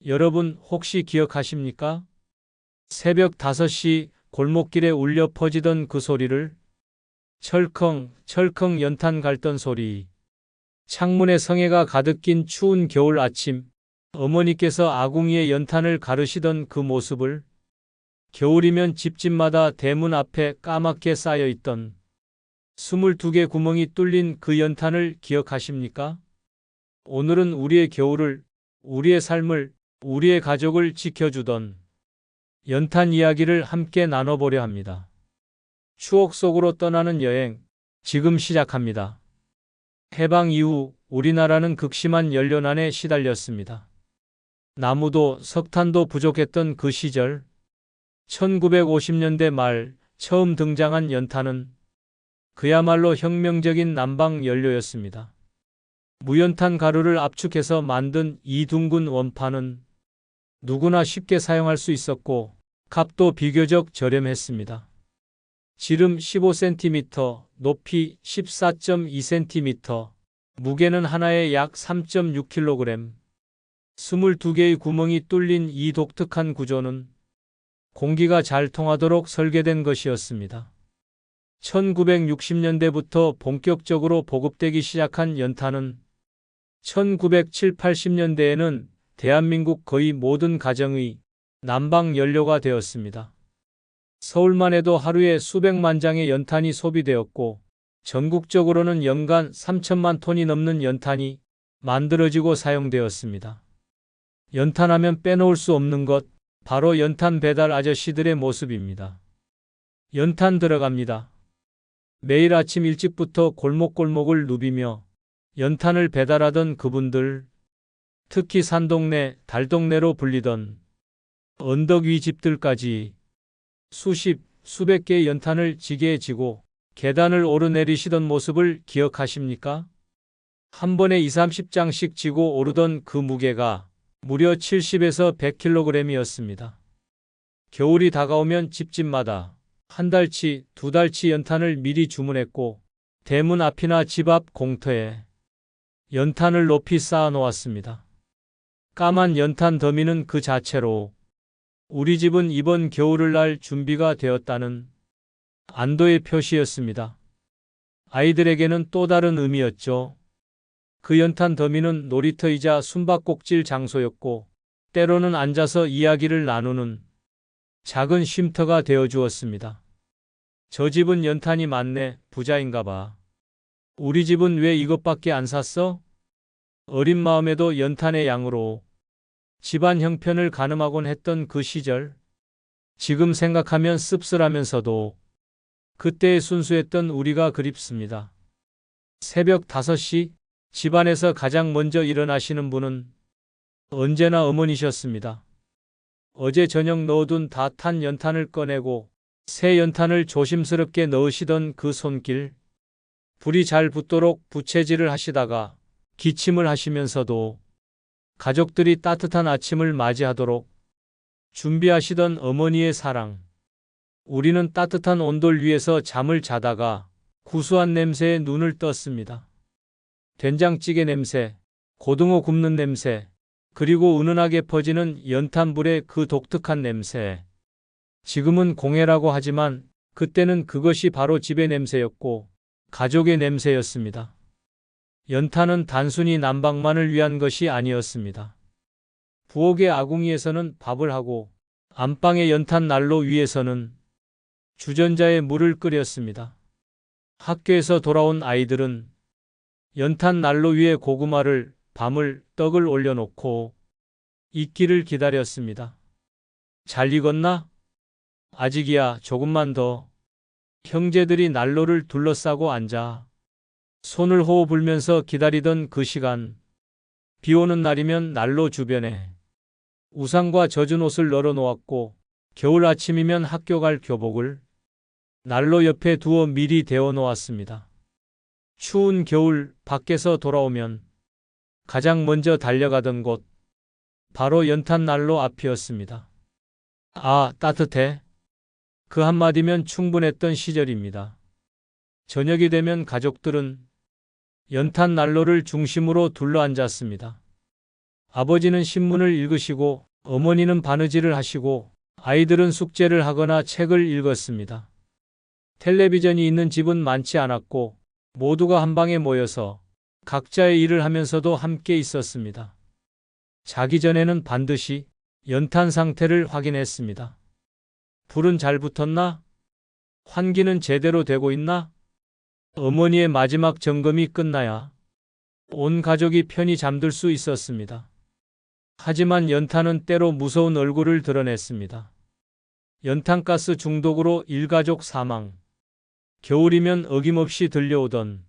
여러분 혹시 기억하십니까? 새벽 5시 골목길에 울려 퍼지던 그 소리를 철컹 철컹 연탄 갈던 소리. 창문에 성에가 가득 낀 추운 겨울 아침. 어머니께서 아궁이에 연탄을 가르시던 그 모습을 겨울이면 집집마다 대문 앞에 까맣게 쌓여있던 22개 구멍이 뚫린 그 연탄을 기억하십니까? 오늘은 우리의 겨울을, 우리의 삶을, 우리의 가족을 지켜주던 연탄 이야기를 함께 나눠보려 합니다. 추억 속으로 떠나는 여행, 지금 시작합니다. 해방 이후 우리나라는 극심한 연료난에 시달렸습니다. 나무도 석탄도 부족했던 그 시절, 1950년대 말 처음 등장한 연탄은 그야말로 혁명적인 난방 연료였습니다. 무연탄 가루를 압축해서 만든 이 둥근 원판은 누구나 쉽게 사용할 수 있었고 값도 비교적 저렴했습니다. 지름 15cm, 높이 14.2cm, 무게는 하나에 약 3.6kg. 22개의 구멍이 뚫린 이 독특한 구조는 공기가 잘 통하도록 설계된 것이었습니다. 1960년대부터 본격적으로 보급되기 시작한 연탄은 1970, 80년대에는 대한민국 거의 모든 가정의 난방 연료가 되었습니다. 서울만 해도 하루에 수백만 장의 연탄이 소비되었고 전국적으로는 연간 3천만 톤이 넘는 연탄이 만들어지고 사용되었습니다. 연탄하면 빼놓을 수 없는 것, 바로 연탄 배달 아저씨들의 모습입니다. 연탄 들어갑니다. 매일 아침 일찍부터 골목골목을 누비며 연탄을 배달하던 그분들, 특히 산동네, 달동네로 불리던 언덕 위 집들까지 수십, 수백 개의 연탄을 지게에 지고 계단을 오르내리시던 모습을 기억하십니까? 한 번에 20, 30장씩 지고 오르던 그 무게가 무려 70에서 100kg이었습니다. 겨울이 다가오면 집집마다 한 달치, 두 달치 연탄을 미리 주문했고 대문 앞이나 집 앞 공터에 연탄을 높이 쌓아 놓았습니다. 까만 연탄 더미는 그 자체로 우리 집은 이번 겨울을 날 준비가 되었다는 안도의 표시였습니다. 아이들에게는 또 다른 의미였죠. 그 연탄 더미는 놀이터이자 숨바꼭질 장소였고 때로는 앉아서 이야기를 나누는 작은 쉼터가 되어 주었습니다. 저 집은 연탄이 많네, 부자인가 봐. 우리 집은 왜 이것밖에 안 샀어? 어린 마음에도 연탄의 양으로 집안 형편을 가늠하곤 했던 그 시절. 지금 생각하면 씁쓸하면서도 그때의 순수했던 우리가 그립습니다. 새벽 5시 집안에서 가장 먼저 일어나시는 분은 언제나 어머니셨습니다. 어제 저녁 넣어둔 다 탄 연탄을 꺼내고 새 연탄을 조심스럽게 넣으시던 그 손길. 불이 잘 붙도록 부채질을 하시다가 기침을 하시면서도 가족들이 따뜻한 아침을 맞이하도록 준비하시던 어머니의 사랑. 우리는 따뜻한 온돌 위에서 잠을 자다가 구수한 냄새에 눈을 떴습니다. 된장찌개 냄새, 고등어 굽는 냄새, 그리고 은은하게 퍼지는 연탄불의 그 독특한 냄새. 지금은 공해라고 하지만 그때는 그것이 바로 집의 냄새였고 가족의 냄새였습니다. 연탄은 단순히 난방만을 위한 것이 아니었습니다. 부엌의 아궁이에서는 밥을 하고 안방의 연탄 난로 위에서는 주전자에 물을 끓였습니다. 학교에서 돌아온 아이들은 연탄 난로 위에 고구마를, 밤을, 떡을 올려놓고 익기를 기다렸습니다. 잘 익었나? 아직이야, 조금만 더. 형제들이 난로를 둘러싸고 앉아 손을 호호 불면서 기다리던 그 시간. 비 오는 날이면 난로 주변에 우산과 젖은 옷을 널어 놓았고 겨울 아침이면 학교 갈 교복을 난로 옆에 두어 미리 데워 놓았습니다. 추운 겨울 밖에서 돌아오면 가장 먼저 달려가던 곳, 바로 연탄 난로 앞이었습니다. 아, 따뜻해. 그 한마디면 충분했던 시절입니다. 저녁이 되면 가족들은 연탄 난로를 중심으로 둘러앉았습니다. 아버지는 신문을 읽으시고 어머니는 바느질을 하시고 아이들은 숙제를 하거나 책을 읽었습니다. 텔레비전이 있는 집은 많지 않았고 모두가 한 방에 모여서 각자의 일을 하면서도 함께 있었습니다. 자기 전에는 반드시 연탄 상태를 확인했습니다. 불은 잘 붙었나? 환기는 제대로 되고 있나? 어머니의 마지막 점검이 끝나야 온 가족이 편히 잠들 수 있었습니다. 하지만 연탄은 때로 무서운 얼굴을 드러냈습니다. 연탄가스 중독으로 일가족 사망. 겨울이면 어김없이 들려오던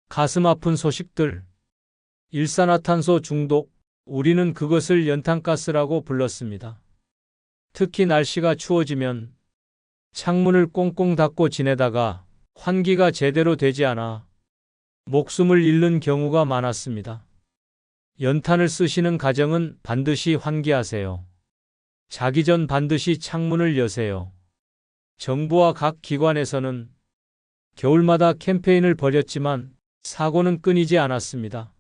가슴 아픈 소식들. 일산화탄소 중독. 우리는 그것을 연탄가스라고 불렀습니다. 특히 날씨가 추워지면 창문을 꽁꽁 닫고 지내다가 환기가 제대로 되지 않아 목숨을 잃는 경우가 많았습니다. 연탄을 쓰시는 가정은 반드시 환기하세요. 자기 전 반드시 창문을 여세요. 정부와 각 기관에서는 겨울마다 캠페인을 벌였지만 사고는 끊이지 않았습니다.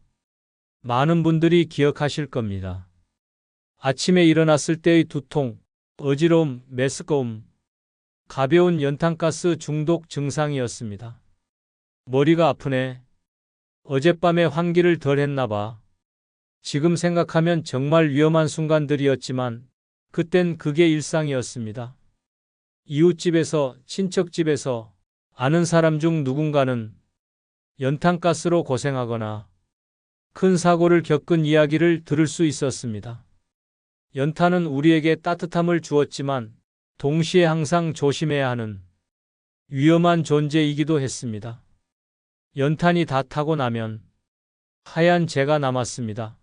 많은 분들이 기억하실 겁니다. 아침에 일어났을 때의 두통, 어지러움, 메스꺼움, 가벼운 연탄가스 중독 증상이었습니다. 머리가 아프네. 어젯밤에 환기를 덜 했나 봐. 지금 생각하면 정말 위험한 순간들이었지만 그땐 그게 일상이었습니다. 이웃집에서, 친척집에서 아는 사람 중 누군가는 연탄가스로 고생하거나 큰 사고를 겪은 이야기를 들을 수 있었습니다. 연탄은 우리에게 따뜻함을 주었지만 동시에 항상 조심해야 하는 위험한 존재이기도 했습니다. 연탄이 다 타고 나면 하얀 재가 남았습니다.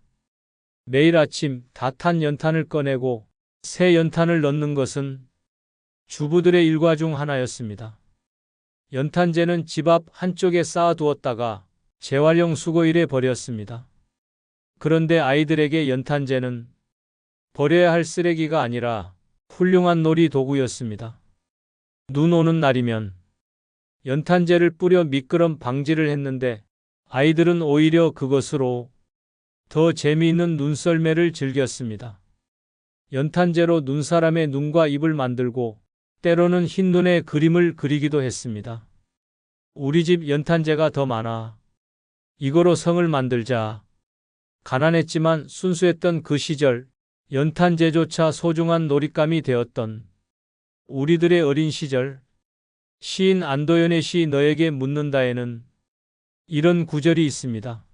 매일 아침 다 탄 연탄을 꺼내고 새 연탄을 넣는 것은 주부들의 일과 중 하나였습니다. 연탄재는 집 앞 한쪽에 쌓아두었다가 재활용 수거일에 버렸습니다. 그런데 아이들에게 연탄재는 버려야 할 쓰레기가 아니라 훌륭한 놀이 도구였습니다. 눈 오는 날이면 연탄재를 뿌려 미끄럼 방지를 했는데 아이들은 오히려 그것으로 더 재미있는 눈썰매를 즐겼습니다. 연탄재로 눈사람의 눈과 입을 만들고 때로는 흰눈에 그림을 그리기도 했습니다. 우리 집 연탄재가 더 많아. 이거로 성을 만들자. 가난했지만 순수했던 그 시절, 연탄재조차 소중한 놀잇감이 되었던 우리들의 어린 시절. 시인 안도연의 시 너에게 묻는다에는 이런 구절이 있습니다.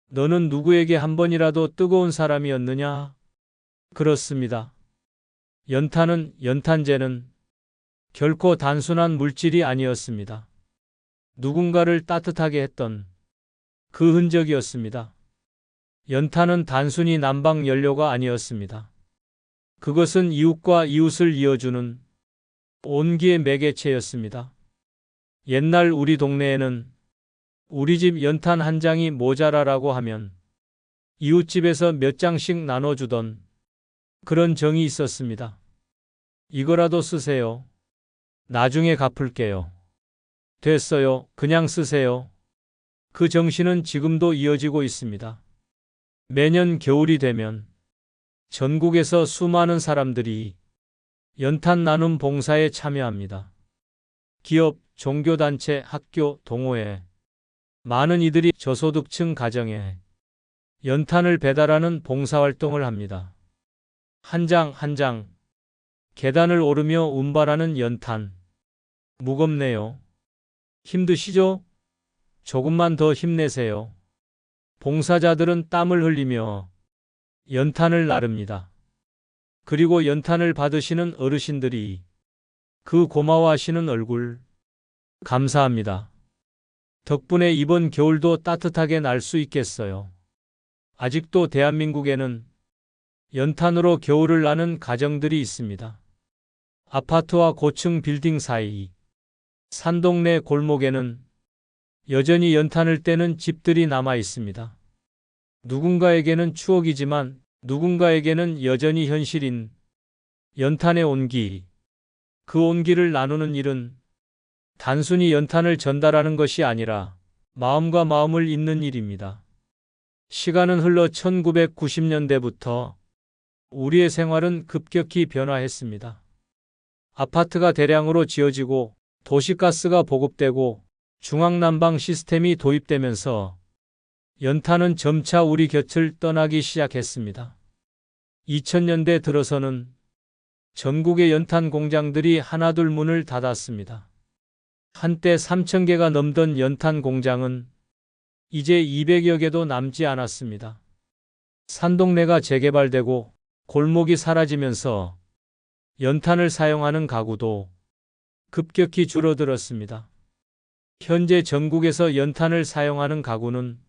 너는 누구에게 한 번이라도 뜨거운 사람이었느냐? 그렇습니다. 연탄재는 결코 단순한 물질이 아니었습니다. 누군가를 따뜻하게 했던 그 흔적이었습니다. 연탄은 단순히 난방 연료가 아니었습니다. 그것은 이웃과 이웃을 이어주는 온기의 매개체였습니다. 옛날 우리 동네에는 우리 집 연탄 한 장이 모자라라고 하면 이웃집에서 몇 장씩 나눠주던 그런 정이 있었습니다. 이거라도 쓰세요. 나중에 갚을게요. 됐어요. 그냥 쓰세요. 그 정신은 지금도 이어지고 있습니다. 매년 겨울이 되면 전국에서 수많은 사람들이 연탄 나눔 봉사에 참여합니다. 기업, 종교단체, 학교, 동호회, 많은 이들이 저소득층 가정에 연탄을 배달하는 봉사활동을 합니다. 한 장 한 장 계단을 오르며 운반하는 연탄. 무겁네요. 힘드시죠? 조금만 더 힘내세요. 봉사자들은 땀을 흘리며 연탄을 나릅니다. 그리고 연탄을 받으시는 어르신들이 그 고마워하시는 얼굴, 감사합니다. 덕분에 이번 겨울도 따뜻하게 날 수 있겠어요. 아직도 대한민국에는 연탄으로 겨울을 나는 가정들이 있습니다. 아파트와 고층 빌딩 사이, 산동네 골목에는 여전히 연탄을 떼는 집들이 남아 있습니다. 누군가에게는 추억이지만 누군가에게는 여전히 현실인 연탄의 온기. 그 온기를 나누는 일은 단순히 연탄을 전달하는 것이 아니라 마음과 마음을 잇는 일입니다. 시간은 흘러 1990년대부터 우리의 생활은 급격히 변화했습니다. 아파트가 대량으로 지어지고 도시가스가 보급되고 중앙난방 시스템이 도입되면서 연탄은 점차 우리 곁을 떠나기 시작했습니다. 2000년대 들어서는 전국의 연탄 공장들이 하나둘 문을 닫았습니다. 한때 3,000개가 넘던 연탄 공장은 이제 200여 개도 남지 않았습니다. 산동네가 재개발되고 골목이 사라지면서 연탄을 사용하는 가구도 급격히 줄어들었습니다. 현재 전국에서 연탄을 사용하는 가구는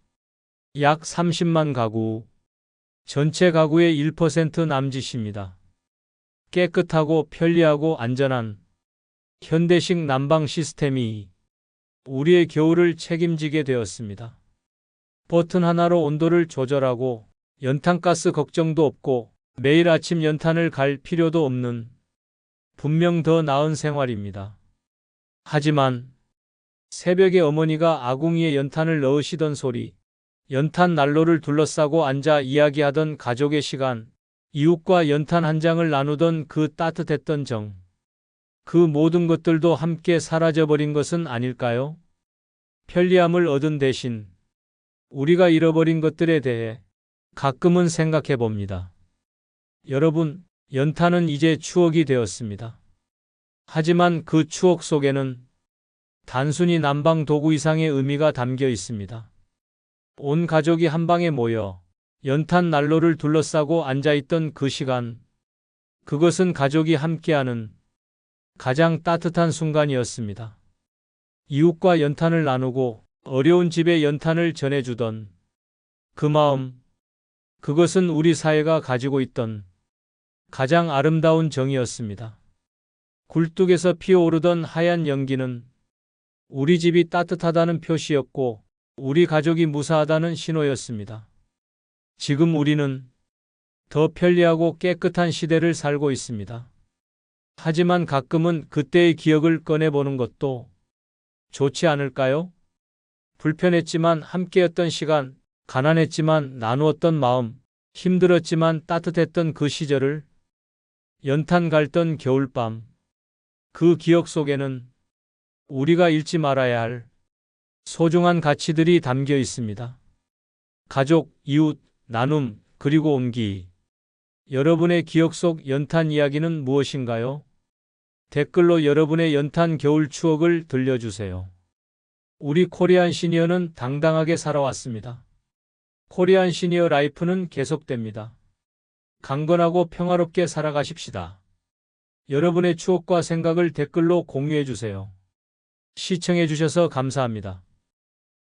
약 30만 가구, 전체 가구의 1% 남짓입니다. 깨끗하고 편리하고 안전한 현대식 난방 시스템이 우리의 겨울을 책임지게 되었습니다. 버튼 하나로 온도를 조절하고 연탄가스 걱정도 없고 매일 아침 연탄을 갈 필요도 없는 분명 더 나은 생활입니다. 하지만 새벽에 어머니가 아궁이에 연탄을 넣으시던 소리, 연탄 난로를 둘러싸고 앉아 이야기하던 가족의 시간, 이웃과 연탄 한 장을 나누던 그 따뜻했던 정, 그 모든 것들도 함께 사라져버린 것은 아닐까요? 편리함을 얻은 대신 우리가 잃어버린 것들에 대해 가끔은 생각해 봅니다. 여러분, 연탄은 이제 추억이 되었습니다. 하지만 그 추억 속에는 단순히 난방 도구 이상의 의미가 담겨 있습니다. 온 가족이 한 방에 모여 연탄 난로를 둘러싸고 앉아있던 그 시간, 그것은 가족이 함께하는 가장 따뜻한 순간이었습니다. 이웃과 연탄을 나누고 어려운 집에 연탄을 전해주던 그 마음, 그것은 우리 사회가 가지고 있던 가장 아름다운 정이었습니다. 굴뚝에서 피어오르던 하얀 연기는 우리 집이 따뜻하다는 표시였고 우리 가족이 무사하다는 신호였습니다. 지금 우리는 더 편리하고 깨끗한 시대를 살고 있습니다. 하지만 가끔은 그때의 기억을 꺼내보는 것도 좋지 않을까요? 불편했지만 함께였던 시간, 가난했지만 나누었던 마음, 힘들었지만 따뜻했던 그 시절을, 연탄 갈던 겨울밤, 그 기억 속에는 우리가 잃지 말아야 할 소중한 가치들이 담겨 있습니다. 가족, 이웃, 나눔, 그리고 온기. 여러분의 기억 속 연탄 이야기는 무엇인가요? 댓글로 여러분의 연탄 겨울 추억을 들려주세요. 우리 코리안 시니어는 당당하게 살아왔습니다. 코리안 시니어 라이프는 계속됩니다. 강건하고 평화롭게 살아가십시다. 여러분의 추억과 생각을 댓글로 공유해 주세요. 시청해 주셔서 감사합니다.